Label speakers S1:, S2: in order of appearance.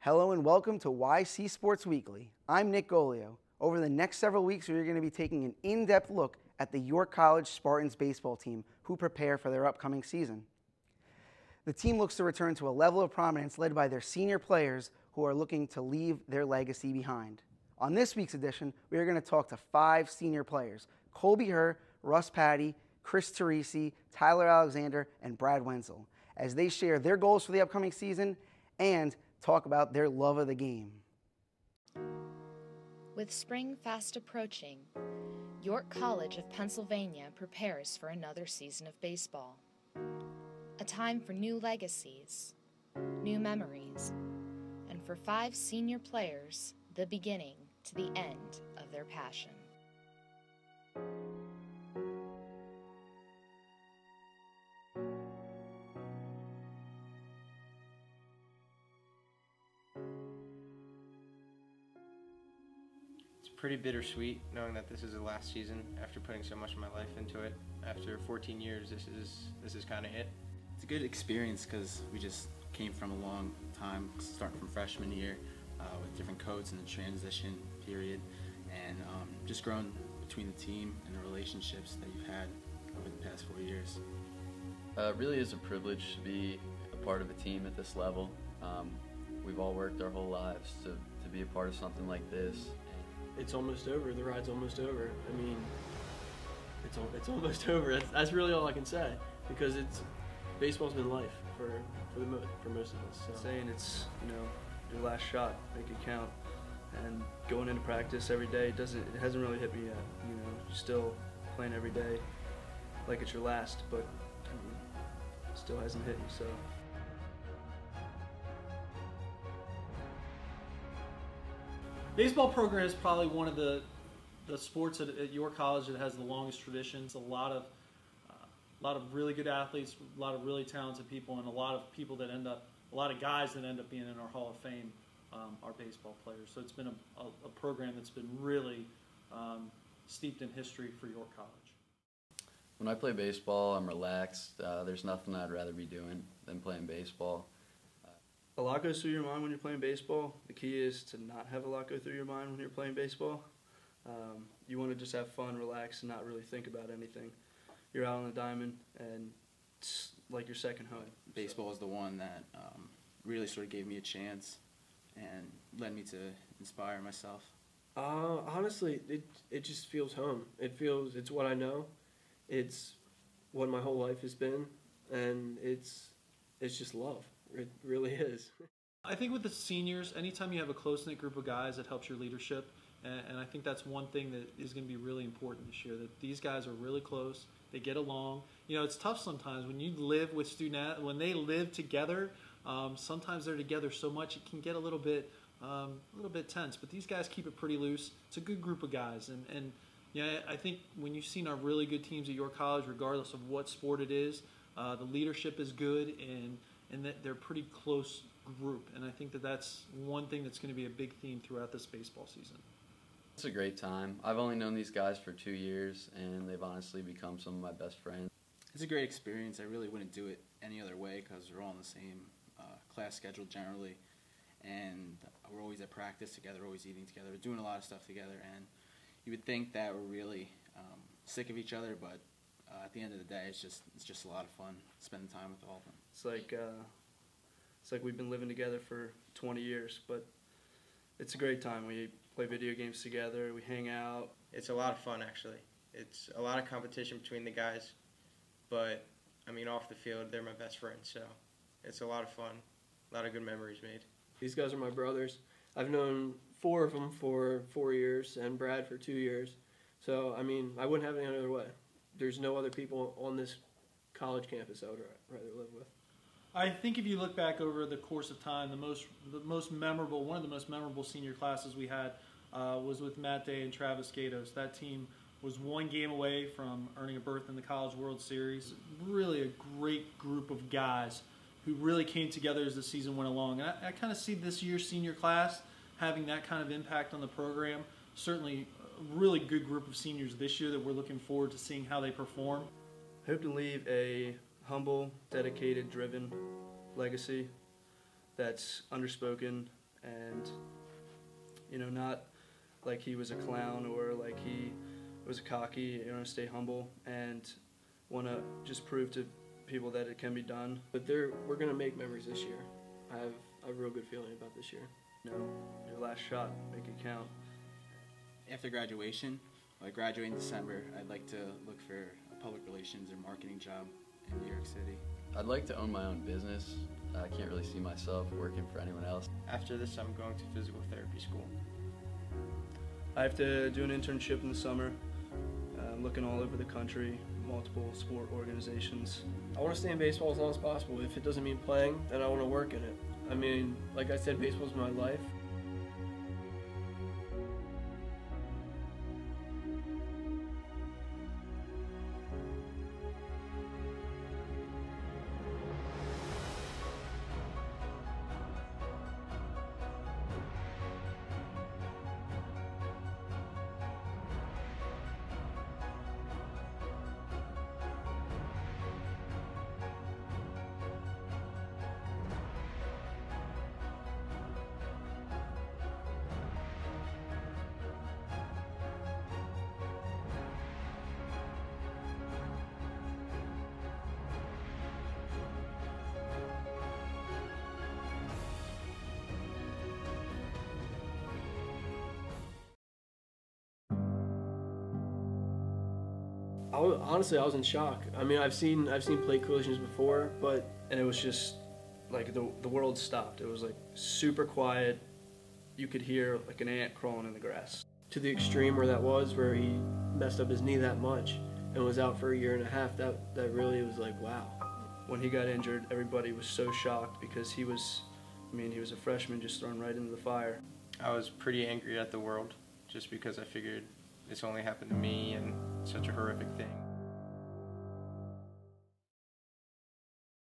S1: Hello and welcome to YC Sports Weekly. I'm Nick Golio. Over the next several weeks, we're going to be taking an in-depth look at the York College Spartans baseball team who prepare for their upcoming season. The team looks to return to a level of prominence led by their senior players who are looking to leave their legacy behind. On this week's edition, we are going to talk to 5 senior players: Colby Herr, Russ Patty, Chris Teresi, Tyler Alexander, and Brad Wenzel, as they share their goals for the upcoming season and talk about their love of the game.
S2: With spring fast approaching, York College of Pennsylvania prepares for another season of baseball. A time for new legacies, new memories, and for 5 senior players, the beginning to the end of their passion.
S3: It's pretty bittersweet knowing that this is the last season after putting so much of my life into it. After 14 years, this is kind of it.
S4: It's a good experience because we just came from a long time, starting from freshman year with different coaches in the transition period, and just growing between the team and the relationships that you've had over the past 4 years.
S5: It really is a privilege to be a part of a team at this level. We've all worked our whole lives to be a part of something like this.
S6: It's almost over. The ride's almost over. I mean, it's almost over. That's really all I can say, because baseball's been life for most of us. So.
S7: Saying it's your last shot, make it count, and going into practice every day it hasn't really hit me yet. You're still playing every day like it's your last, but it still hasn't hit you. So.
S8: Baseball program is probably one of the sports at York College that has the longest traditions. A lot of really good athletes, a lot of really talented people, and a lot of guys that end up being in our Hall of Fame are baseball players. So it's been a program that's been really steeped in history for York College.
S5: When I play baseball, I'm relaxed. There's nothing I'd rather be doing than playing baseball.
S7: A lot goes through your mind when you're playing baseball. The key is to not have a lot go through your mind when you're playing baseball. You want to just have fun, relax, and not really think about anything. You're out on the diamond, and it's like your second home.
S4: Baseball is the one that really sort of gave me a chance and led me to inspire myself.
S6: Honestly, it just feels home. It's what I know. It's what my whole life has been, and it's just love. It really is.
S8: I think with the seniors, anytime you have a close-knit group of guys, it helps your leadership. And I think that's one thing that is going to be really important this year, that these guys are really close. They get along. It's tough sometimes when you live with when they live together. Sometimes they're together so much it can get a little bit tense. But these guys keep it pretty loose. It's a good group of guys. And I think when you've seen our really good teams at York College, regardless of what sport it is, the leadership is good, and that they're a pretty close group. And I think that that's one thing that's going to be a big theme throughout this baseball season.
S5: It's a great time. I've only known these guys for 2 years, and they've honestly become some of my best friends.
S4: It's a great experience. I really wouldn't do it any other way because we're all on the same class schedule generally, and we're always at practice together, always eating together, we're doing a lot of stuff together, and you would think that we're really sick of each other, but at the end of the day, it's just a lot of fun spending time with all of them.
S7: It's like we've been living together for 20 years, but it's a great time. We play video games together, we hang out.
S3: It's a lot of fun, actually. It's a lot of competition between the guys, but I mean, off the field, they're my best friends, so it's a lot of fun, a lot of good memories made.
S6: These guys are my brothers. I've known 4 of them for 4 years, and Brad for 2 years. So, I mean, I wouldn't have it any other way. There's no other people on this college campus I would rather live with.
S8: I think if you look back over the course of time, one of the most memorable senior classes we had was with Matt Day and Travis Gatos. That team was 1 game away from earning a berth in the College World Series. Really a great group of guys who really came together as the season went along. And I kind of see this year's senior class having that kind of impact on the program. Certainly a really good group of seniors this year that we're looking forward to seeing how they perform.
S7: I hope to leave a humble, dedicated, driven legacy that's underspoken and not like he was a clown or like he was cocky. Stay humble and want to just prove to people that it can be done.
S6: But we're gonna make memories this year. I have a real good feeling about this year.
S7: Your last shot, make it count.
S4: After graduation, I graduate in December, I'd like to look for a public relations or marketing job in New York City.
S5: I'd like to own my own business. I can't really see myself working for anyone else.
S3: After this, I'm going to physical therapy school.
S7: I have to do an internship in the summer. I'm looking all over the country, multiple sport organizations.
S6: I want to stay in baseball as long as possible. If it doesn't mean playing, then I want to work in it. I mean, like I said, baseball's my life. Honestly, I was in shock. I mean, I've seen plate collisions before,
S7: And it was just like the world stopped. It was like super quiet. You could hear like an ant crawling in the grass.
S6: to the extreme where that was, where he messed up his knee that much and was out for a year and a half, that really was like, wow.
S7: When he got injured, everybody was so shocked because he was a freshman just thrown right into the fire.
S3: I was pretty angry at the world just because I figured this only happened to me and such a horrific thing.